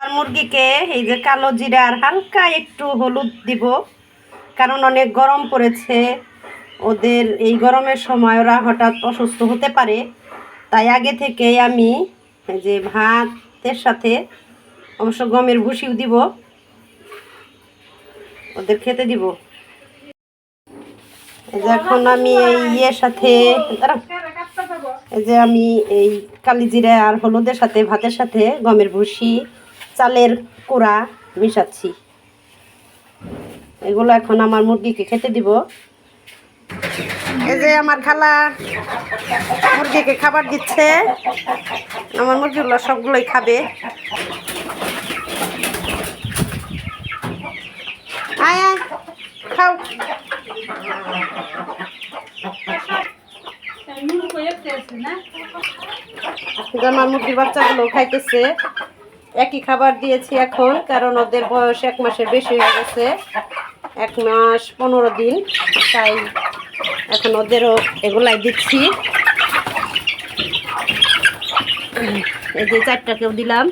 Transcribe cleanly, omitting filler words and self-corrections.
আর মুরগিকে এই যে কালো জিরা আর হালকা একটু হলুদ দিব, কারণ অনেক গরম পড়েছে, ওদের এই গরমের সময় ওরা হঠাৎ অসুস্থ হতে পারে। তাই আগে থেকেই আমি এই যে ভাতের সাথে অবশ্য গমের ভুসিও দিব, ওদের খেতে দিব। এই যে এখন আমি এই ইয়ের সাথে এই যে আমি এই কালিজিরা আর হলুদের সাথে ভাতের সাথে গমের ভুসি, চালের কুড়া মিশাচ্ছি। এগুলো এখন আমার মুরগিকে খেতে দিব। এই যে আমার খালা মুরগিকে খাবার দিচ্ছে, আমার মুরগিগুলো সবগুলোই খাবে। আয় আয় খাও। আমার মুরগির বাচ্চাগুলো খাইতেছে, একই খাবার দিয়েছি এখন, কারণ ওদের বয়স 1 মাসের বেশি হয়ে গেছে, 1 মাস 15 দিন, তাই এখন ওদেরও এগুলাই দিচ্ছি। এই যে 4টাকেও দিলাম।